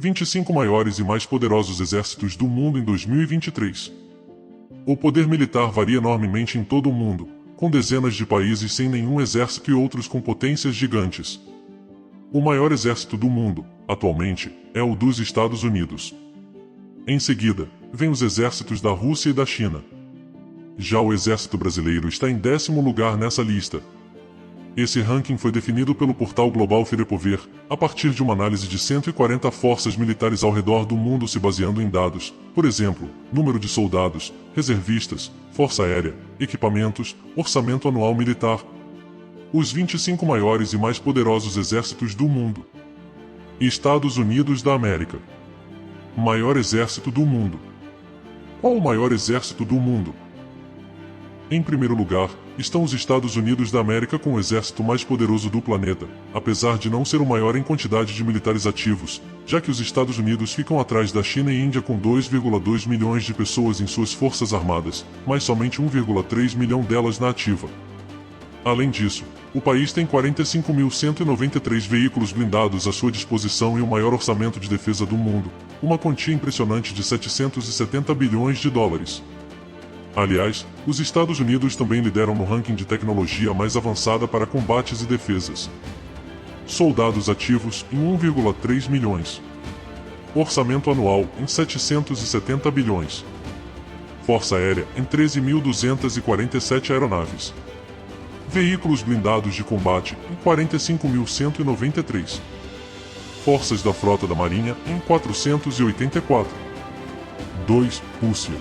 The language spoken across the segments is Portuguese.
25 maiores e mais poderosos exércitos do mundo em 2023. O poder militar varia enormemente em todo o mundo, com dezenas de países sem nenhum exército e outros com potências gigantes. O maior exército do mundo, atualmente, é o dos Estados Unidos. Em seguida, vêm os exércitos da Rússia e da China. Já o exército brasileiro está em 10º lugar nessa lista. Esse ranking foi definido pelo portal Global Firepower, a partir de uma análise de 140 forças militares ao redor do mundo se baseando em dados, por exemplo, número de soldados, reservistas, força aérea, equipamentos, orçamento anual militar. Os 25 maiores e mais poderosos exércitos do mundo. Estados Unidos da América. Maior exército do mundo. Qual o maior exército do mundo? Em primeiro lugar, estão os Estados Unidos da América com o exército mais poderoso do planeta, apesar de não ser o maior em quantidade de militares ativos, já que os Estados Unidos ficam atrás da China e Índia com 2,2 milhões de pessoas em suas forças armadas, mas somente 1,3 milhão delas na ativa. Além disso, o país tem 45.193 veículos blindados à sua disposição e o maior orçamento de defesa do mundo, uma quantia impressionante de 770 bilhões de dólares. Aliás, os Estados Unidos também lideram no ranking de tecnologia mais avançada para combates e defesas. Soldados ativos em 1,3 milhões. Orçamento anual em 770 bilhões. Força aérea em 13.247 aeronaves. Veículos blindados de combate em 45.193. Forças da frota da Marinha em 484. 2. Rússia.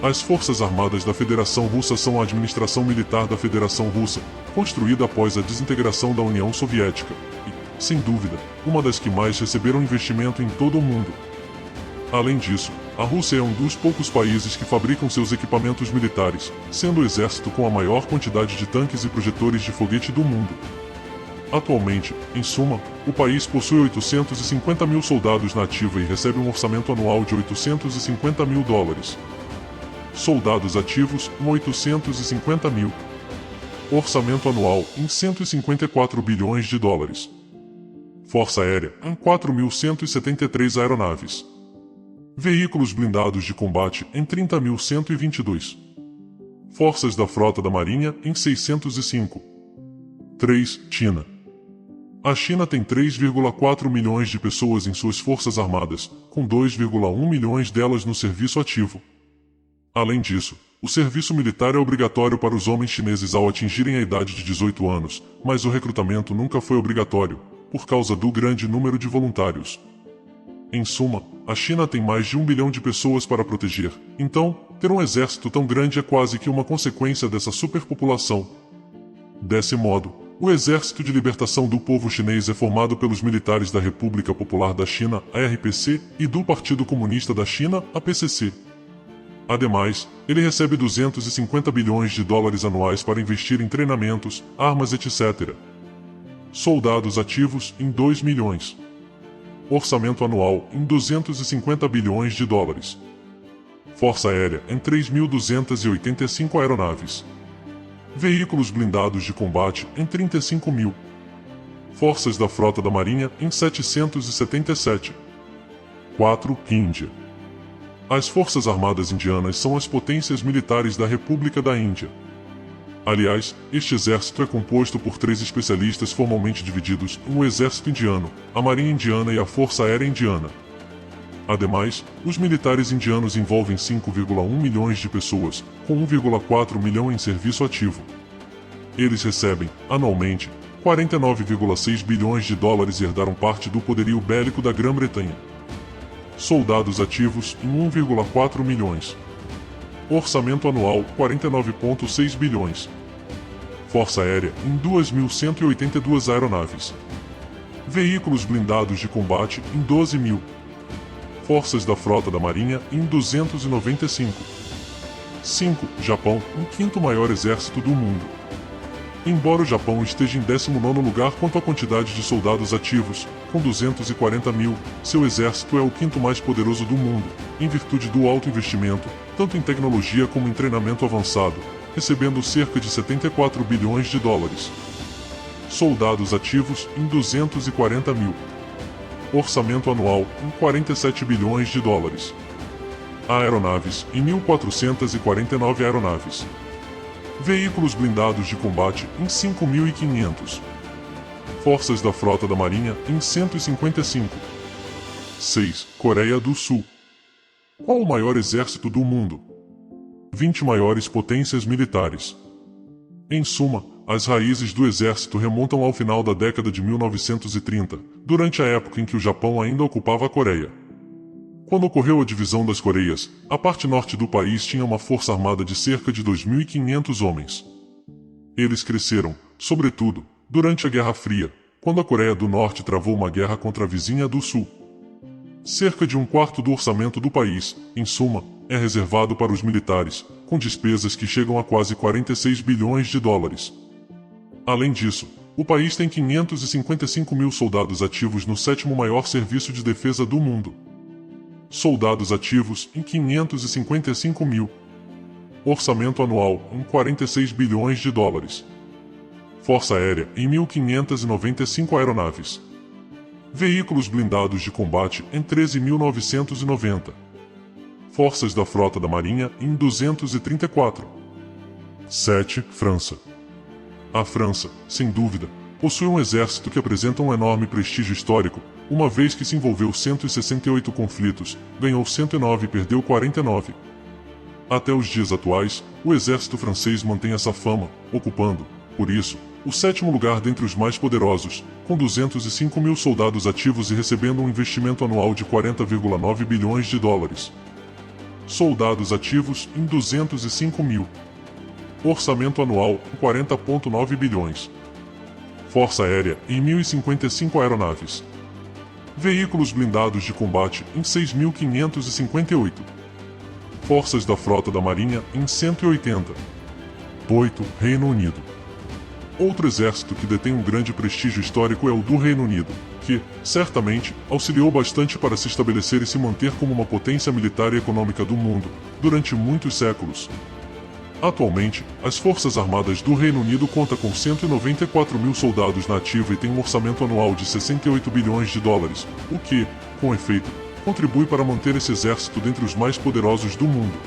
As Forças Armadas da Federação Russa são a administração militar da Federação Russa, construída após a desintegração da União Soviética, e, sem dúvida, uma das que mais receberam investimento em todo o mundo. Além disso, a Rússia é um dos poucos países que fabricam seus equipamentos militares, sendo o exército com a maior quantidade de tanques e projetores de foguete do mundo. Atualmente, em suma, o país possui 850 mil soldados na ativa e recebe um orçamento anual de 850 mil dólares. Soldados ativos em 850 mil. Orçamento anual em 154 bilhões de dólares. Força aérea em 4.173 aeronaves. Veículos blindados de combate em 30.122. Forças da frota da Marinha em 605. 3. China. A China tem 3,4 milhões de pessoas em suas forças armadas, com 2,1 milhões delas no serviço ativo. Além disso, o serviço militar é obrigatório para os homens chineses ao atingirem a idade de 18 anos, mas o recrutamento nunca foi obrigatório, por causa do grande número de voluntários. Em suma, a China tem mais de 1 bilhão de pessoas para proteger, então, ter um exército tão grande é quase que uma consequência dessa superpopulação. Desse modo, o Exército de Libertação do Povo Chinês é formado pelos militares da República Popular da China, a RPC, e do Partido Comunista da China, a PCC. Ademais, ele recebe 250 bilhões de dólares anuais para investir em treinamentos, armas etc. Soldados ativos em 2 milhões. Orçamento anual em 250 bilhões de dólares. Força aérea em 3.285 aeronaves. Veículos blindados de combate em 35 mil. Forças da frota da Marinha em 777. 4. Índia. As Forças Armadas Indianas são as potências militares da República da Índia. Aliás, este exército é composto por 3 especialistas formalmente divididos em o Exército Indiano, a Marinha Indiana e a Força Aérea Indiana. Ademais, os militares indianos envolvem 5,1 milhões de pessoas, com 1,4 milhão em serviço ativo. Eles recebem, anualmente, 49,6 bilhões de dólares e herdaram parte do poderio bélico da Grã-Bretanha. Soldados ativos em 1,4 milhões. Orçamento anual 49,6 bilhões. Força aérea em 2.182 aeronaves. Veículos blindados de combate em 12 mil. Forças da frota da Marinha em 295. 5. Japão, o quinto maior exército do mundo. Embora o Japão esteja em 19º lugar quanto à quantidade de soldados ativos, com 240 mil, seu exército é o quinto mais poderoso do mundo, em virtude do alto investimento, tanto em tecnologia como em treinamento avançado, recebendo cerca de 74 bilhões de dólares. Soldados ativos em 240 mil. Orçamento anual em 47 bilhões de dólares. Aeronaves em 1.449 aeronaves. Veículos blindados de combate em 5.500. Forças da Frota da Marinha em 155. 6. Coreia do Sul. Qual o maior exército do mundo? 20 maiores potências militares. Em suma, as raízes do exército remontam ao final da década de 1930, durante a época em que o Japão ainda ocupava a Coreia. Quando ocorreu a divisão das Coreias, a parte norte do país tinha uma força armada de cerca de 2.500 homens. Eles cresceram, sobretudo, durante a Guerra Fria, quando a Coreia do Norte travou uma guerra contra a vizinha do Sul. Cerca de um quarto do orçamento do país, em suma, é reservado para os militares, com despesas que chegam a quase 46 bilhões de dólares. Além disso, o país tem 555 mil soldados ativos no sétimo maior serviço de defesa do mundo. Soldados ativos em 555 mil. Orçamento anual em 46 bilhões de dólares. Força Aérea em 1.595 aeronaves. Veículos blindados de combate em 13.990. Forças da Frota da Marinha em 234. 7. França. A França, sem dúvida, possui um exército que apresenta um enorme prestígio histórico, uma vez que se envolveu 168 conflitos, ganhou 109 e perdeu 49. Até os dias atuais, o exército francês mantém essa fama, ocupando, por isso, o sétimo lugar dentre os mais poderosos, com 205 mil soldados ativos e recebendo um investimento anual de 40,9 bilhões de dólares. Soldados ativos em 205 mil. Orçamento anual em 40,9 bilhões. Força Aérea em 1.055 aeronaves. Veículos blindados de combate em 6.558. Forças da Frota da Marinha em 180. 8. Reino Unido. Outro exército que detém um grande prestígio histórico é o do Reino Unido, que, certamente, auxiliou bastante para se estabelecer e se manter como uma potência militar e econômica do mundo, durante muitos séculos. Atualmente, as Forças Armadas do Reino Unido contam com 194 mil soldados na ativa e tem um orçamento anual de 68 bilhões de dólares, o que, com efeito, contribui para manter esse exército dentre os mais poderosos do mundo.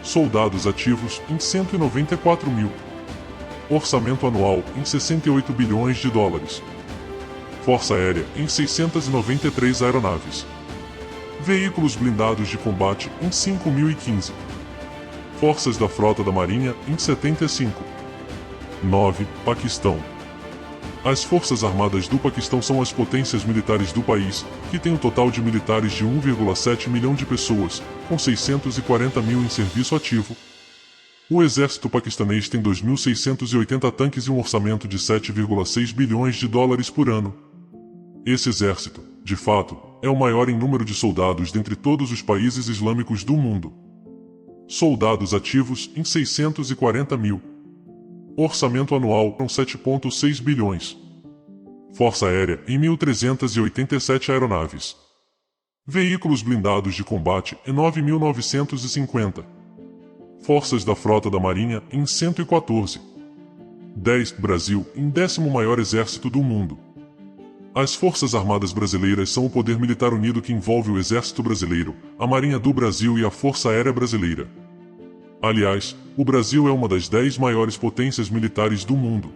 Soldados ativos em 194 mil. Orçamento anual em 68 bilhões de dólares. Força Aérea em 693 aeronaves. Veículos blindados de combate em 5.015. Forças da Frota da Marinha em 75. 9. Paquistão. As Forças Armadas do Paquistão são as potências militares do país, que tem um total de militares de 1,7 milhão de pessoas, com 640 mil em serviço ativo. O exército paquistanês tem 2.680 tanques e um orçamento de 7,6 bilhões de dólares por ano. Esse exército, de fato, é o maior em número de soldados dentre todos os países islâmicos do mundo. Soldados ativos em 640 mil. Orçamento anual em 7,6 bilhões. Força Aérea em 1.387 aeronaves. Veículos blindados de combate em 9.950. Forças da Frota da Marinha em 114. 10. Brasil em 10º maior exército do mundo. As Forças Armadas Brasileiras são o poder militar unido que envolve o Exército Brasileiro, a Marinha do Brasil e a Força Aérea Brasileira. Aliás, o Brasil é uma das 10 maiores potências militares do mundo.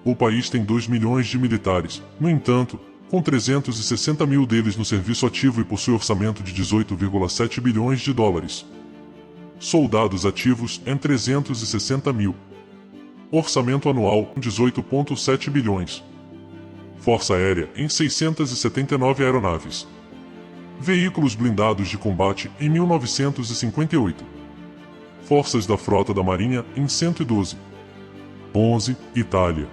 O país tem 2 milhões de militares, no entanto, com 360 mil deles no serviço ativo e possui orçamento de 18,7 bilhões de dólares. Soldados ativos em 360 mil. Orçamento anual em 18,7 bilhões. Força Aérea em 679 aeronaves. Veículos blindados de combate em 1958. Forças da Frota da Marinha em 112. 11. Itália.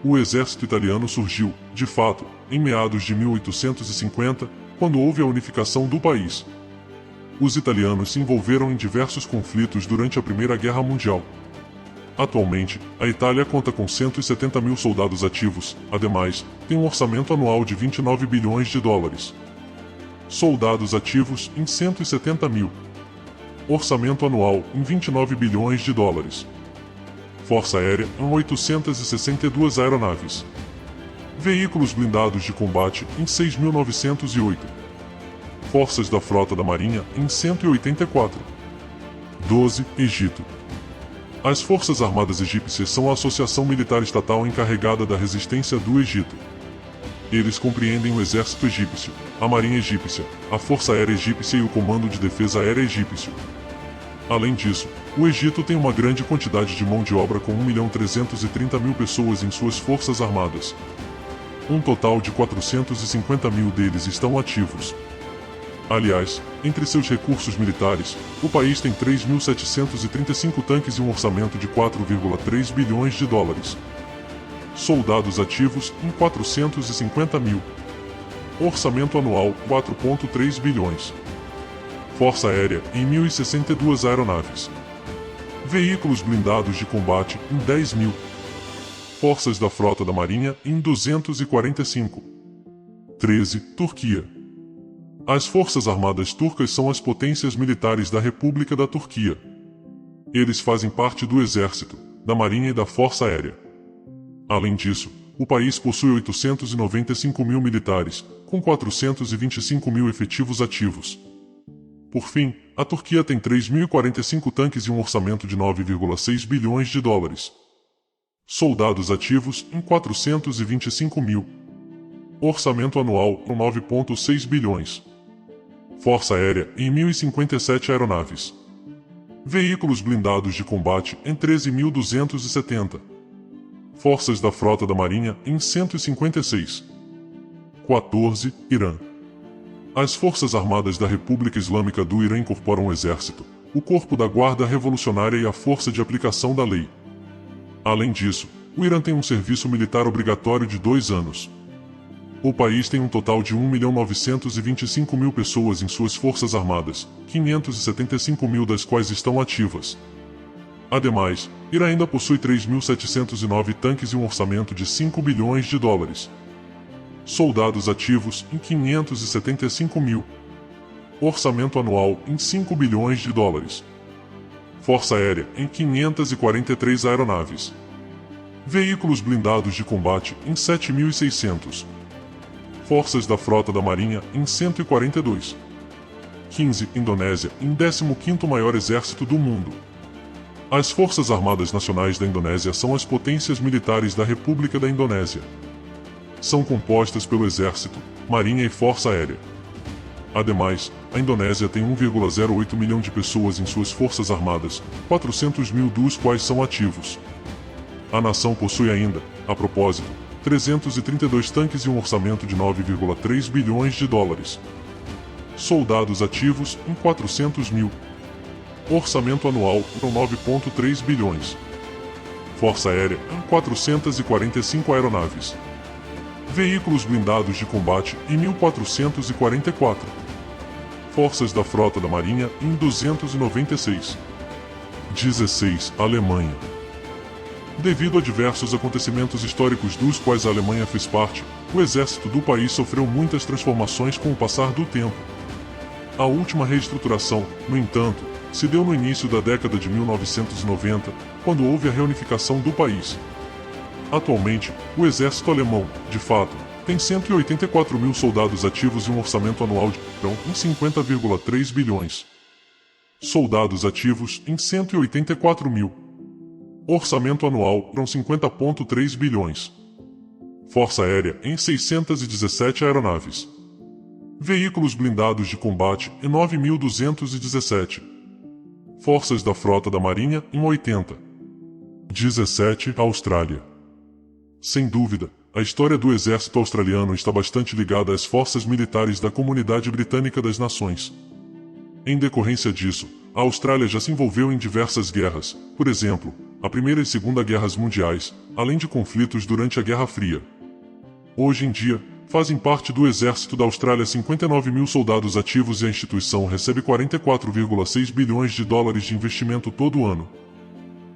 O exército italiano surgiu, de fato, em meados de 1850, quando houve a unificação do país. Os italianos se envolveram em diversos conflitos durante a Primeira Guerra Mundial. Atualmente, a Itália conta com 170 mil soldados ativos, ademais, tem um orçamento anual de 29 bilhões de dólares. Soldados ativos em 170 mil. Orçamento anual em 29 bilhões de dólares. Força Aérea em 862 aeronaves. Veículos blindados de combate em 6.908. Forças da Frota da Marinha em 184. 12. Egito. As Forças Armadas Egípcias são a associação militar estatal encarregada da resistência do Egito. Eles compreendem o Exército Egípcio, a Marinha Egípcia, a Força Aérea Egípcia e o Comando de Defesa Aérea Egípcio. Além disso, o Egito tem uma grande quantidade de mão de obra com 1.330.000 pessoas em suas forças armadas. Um total de 450.000 deles estão ativos. Aliás, entre seus recursos militares, o país tem 3.735 tanques e um orçamento de 4,3 bilhões de dólares. Soldados ativos em 450.000. Orçamento anual 4,3 bilhões. Força Aérea em 1.062 aeronaves. Veículos blindados de combate em 10.000. Forças da Frota da Marinha em 245. 13. Turquia. As Forças Armadas Turcas são as potências militares da República da Turquia. Eles fazem parte do Exército, da Marinha e da Força Aérea. Além disso, o país possui 895.000 militares, com 425.000 efetivos ativos. Por fim, a Turquia tem 3.045 tanques e um orçamento de 9,6 bilhões de dólares. Soldados ativos em 425.000. Orçamento anual em 9,6 bilhões. Força Aérea em 1.057 aeronaves. Veículos blindados de combate em 13.270. Forças da Frota da Marinha em 156. 14. Irã. As Forças Armadas da República Islâmica do Irã incorporam o Exército, o Corpo da Guarda Revolucionária e a Força de Aplicação da Lei. Além disso, o Irã tem um serviço militar obrigatório de 2 anos. O país tem um total de 1.925.000 pessoas em suas forças armadas, 575.000 das quais estão ativas. Ademais, Irã ainda possui 3.709 tanques e um orçamento de 5 bilhões de dólares. Soldados ativos em 575.000. Orçamento anual em 5 bilhões de dólares. Força Aérea em 543 aeronaves. Veículos blindados de combate em 7.600. Forças da Frota da Marinha em 142. 15. Indonésia em 15º maior exército do mundo. As Forças Armadas Nacionais da Indonésia são as potências militares da República da Indonésia. São compostas pelo Exército, Marinha e Força Aérea. Ademais, a Indonésia tem 1,08 milhão de pessoas em suas forças armadas, 400.000 dos quais são ativos. A nação possui ainda, a propósito, 332 tanques e um orçamento de 9,3 bilhões de dólares. Soldados ativos em 400.000. Orçamento anual em 9,3 bilhões. Força Aérea em 445 aeronaves. Veículos blindados de combate em 1.444. Forças da Frota da Marinha em 296. 16. Alemanha. Devido a diversos acontecimentos históricos dos quais a Alemanha fez parte, o exército do país sofreu muitas transformações com o passar do tempo. A última reestruturação, no entanto, se deu no início da década de 1990, quando houve a reunificação do país. Atualmente, o exército alemão, de fato, tem 184.000 soldados ativos e um orçamento anual de em 50,3 bilhões. Soldados ativos em 184.000. Orçamento anual em 50,3 bilhões. Força Aérea em 617 aeronaves. Veículos blindados de combate em 9.217. Forças da Frota da Marinha em 80. 17. Austrália. Sem dúvida, a história do exército australiano está bastante ligada às forças militares da Comunidade Britânica das Nações. Em decorrência disso, a Austrália já se envolveu em diversas guerras, por exemplo, a Primeira e Segunda Guerras Mundiais, além de conflitos durante a Guerra Fria. Hoje em dia, fazem parte do exército da Austrália 59.000 soldados ativos e a instituição recebe 44,6 bilhões de dólares de investimento todo ano.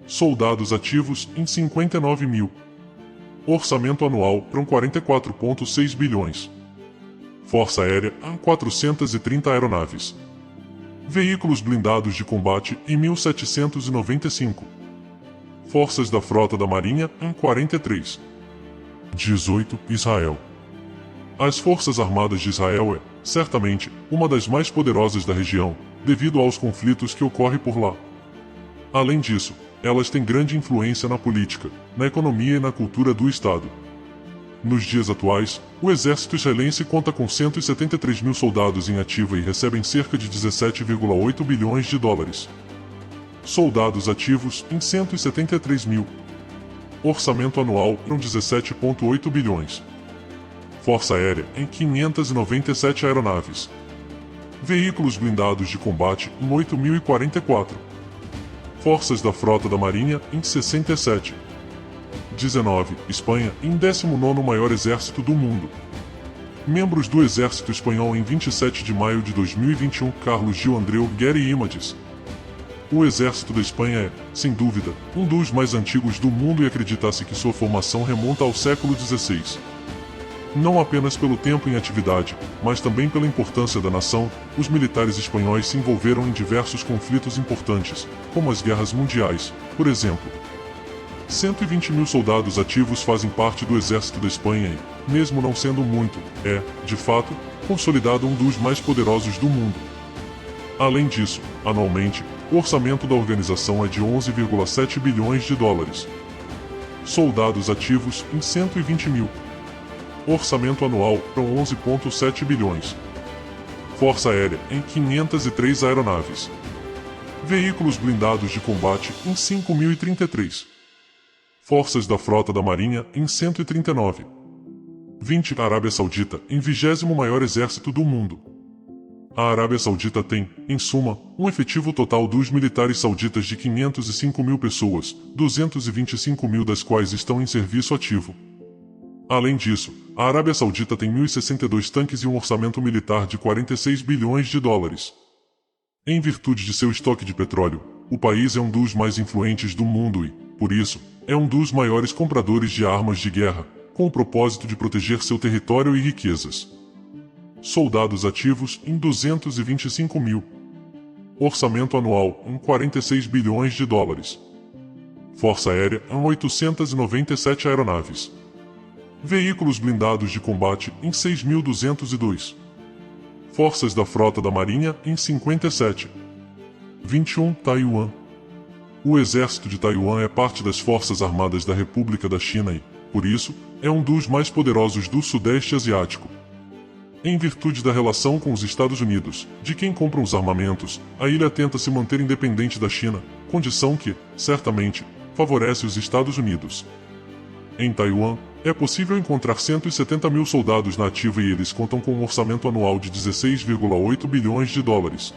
Soldados ativos em 59.000. Orçamento anual para 44,6 bilhões. Força Aérea em 430 aeronaves. Veículos blindados de combate em 1.795. Forças da Frota da Marinha em 43. 18. Israel. As Forças Armadas de Israel é, certamente, uma das mais poderosas da região, devido aos conflitos que ocorrem por lá. Além disso, elas têm grande influência na política, na economia e na cultura do Estado. Nos dias atuais, o exército israelense conta com 173 mil soldados em ativa e recebem cerca de 17,8 bilhões de dólares. Soldados ativos em 173 mil. Orçamento anual em 17,8 bilhões. Força Aérea em 597 aeronaves. Veículos blindados de combate em 8.044. Forças da Frota da Marinha em 67. 19. Espanha em 19º maior exército do mundo. Membros do Exército Espanhol em 27 de maio de 2021. Carlos Gil Andreu Guerri Images. O Exército da Espanha é, sem dúvida, um dos mais antigos do mundo e acredita-se que sua formação remonta ao século XVI. Não apenas pelo tempo em atividade, mas também pela importância da nação, os militares espanhóis se envolveram em diversos conflitos importantes, como as guerras mundiais, por exemplo. 120 mil soldados ativos fazem parte do Exército da Espanha e, mesmo não sendo muito, é, de fato, consolidado um dos mais poderosos do mundo. Além disso, anualmente, o orçamento da organização é de 11,7 bilhões de dólares. Soldados ativos em 120 mil. Orçamento anual para 11,7 bilhões. Força Aérea em 503 aeronaves. Veículos blindados de combate em 5.033. Forças da Frota da Marinha em 139. 20. Arábia Saudita em 20º maior exército do mundo. A Arábia Saudita tem, em suma, um efetivo total dos militares sauditas de 505 mil pessoas, 225 mil das quais estão em serviço ativo. Além disso, a Arábia Saudita tem 1.062 tanques e um orçamento militar de 46 bilhões de dólares. Em virtude de seu estoque de petróleo, o país é um dos mais influentes do mundo e, por isso, é um dos maiores compradores de armas de guerra, com o propósito de proteger seu território e riquezas. Soldados ativos em 225 mil. Orçamento anual em 46 bilhões de dólares. Força Aérea em 897 aeronaves. Veículos blindados de combate em 6.202. Forças da Frota da Marinha em 57. 21. Taiwan. O exército de Taiwan é parte das Forças Armadas da República da China e, por isso, é um dos mais poderosos do Sudeste Asiático. Em virtude da relação com os Estados Unidos, de quem compram os armamentos, a ilha tenta se manter independente da China, condição que, certamente, favorece os Estados Unidos. Em Taiwan, é possível encontrar 170 mil soldados na ativa e eles contam com um orçamento anual de 16,8 bilhões de dólares.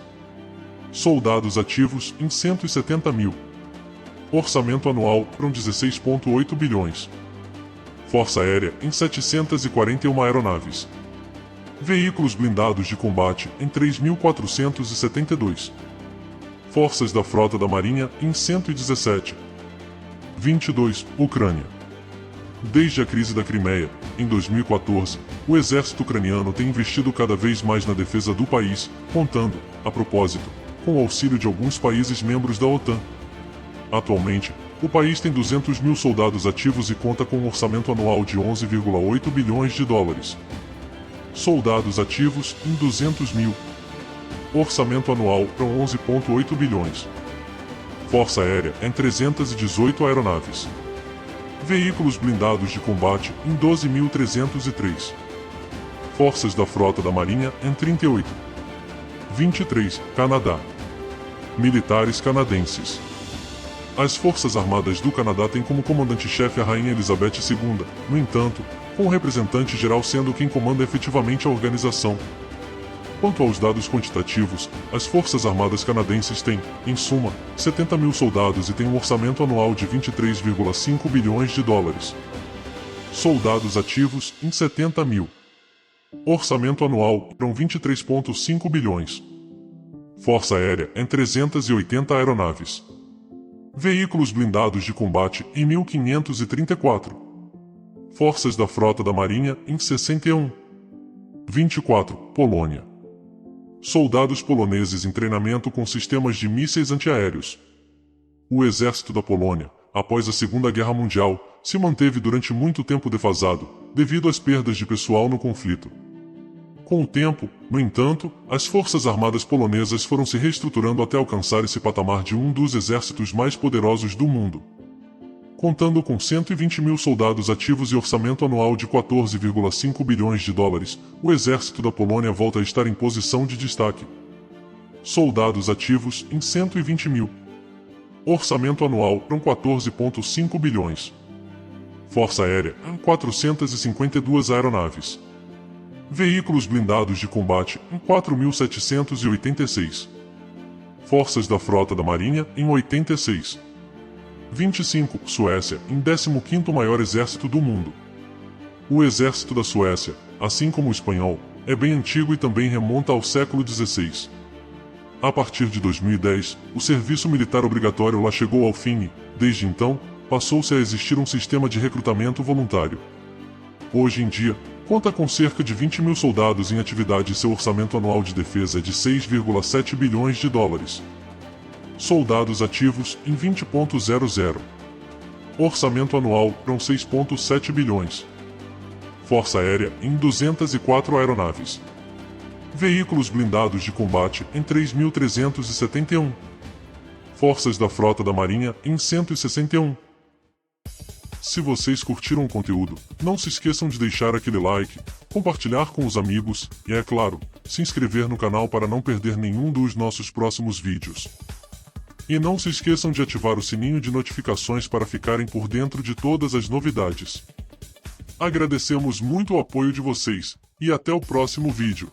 Soldados ativos em 170 mil. Orçamento anual para 16,8 bilhões. Força Aérea em 741 aeronaves. Veículos blindados de combate em 3.472. Forças da Frota da Marinha em 117. 22. Ucrânia. Desde a crise da Crimeia, em 2014, o exército ucraniano tem investido cada vez mais na defesa do país, contando, a propósito, com o auxílio de alguns países membros da OTAN. Atualmente, o país tem 200 mil soldados ativos e conta com um orçamento anual de 11,8 bilhões de dólares. Soldados ativos em 200 mil. Orçamento anual para 11,8 bilhões. Força Aérea em 318 aeronaves. Veículos blindados de combate em 12.303. Forças da Frota da Marinha em 38. 23. Canadá. Militares canadenses. As Forças Armadas do Canadá têm como comandante-chefe a Rainha Elizabeth II, no entanto, com o representante-geral sendo quem comanda efetivamente a organização. Quanto aos dados quantitativos, as Forças Armadas canadenses têm, em suma, 70 mil soldados e têm um orçamento anual de 23,5 bilhões de dólares. Soldados ativos em 70 mil. Orçamento anual para 23,5 bilhões. Força Aérea em 380 aeronaves. Veículos blindados de combate em 1.534. Forças da Frota da Marinha em 61. 24. Polônia. Soldados poloneses em treinamento com sistemas de mísseis antiaéreos. O exército da Polônia, após a Segunda Guerra Mundial, se manteve durante muito tempo defasado, devido às perdas de pessoal no conflito. Com o tempo, no entanto, as forças armadas polonesas foram se reestruturando até alcançar esse patamar de um dos exércitos mais poderosos do mundo. Contando com 120 mil soldados ativos e orçamento anual de 14,5 bilhões de dólares, o exército da Polônia volta a estar em posição de destaque. Soldados ativos em 120 mil. Orçamento anual em 14,5 bilhões. Força aérea em 452 aeronaves. Veículos blindados de combate em 4.786. Forças da Frota da Marinha em 86. 25. Suécia, em 15º maior exército do mundo. O exército da Suécia, assim como o espanhol, é bem antigo e também remonta ao século XVI. A partir de 2010, o serviço militar obrigatório lá chegou ao fim e, desde então, passou-se a existir um sistema de recrutamento voluntário. Hoje em dia, conta com cerca de 20 mil soldados em atividade e seu orçamento anual de defesa é de 6,7 bilhões de dólares. Soldados ativos em 20,00. Orçamento anual em 6,7 bilhões. Força aérea em 204 aeronaves. Veículos blindados de combate em 3.371. Forças da Frota da Marinha em 161. Se vocês curtiram o conteúdo, não se esqueçam de deixar aquele like, compartilhar com os amigos e, é claro, se inscrever no canal para não perder nenhum dos nossos próximos vídeos. E não se esqueçam de ativar o sininho de notificações para ficarem por dentro de todas as novidades. Agradecemos muito o apoio de vocês, e até o próximo vídeo.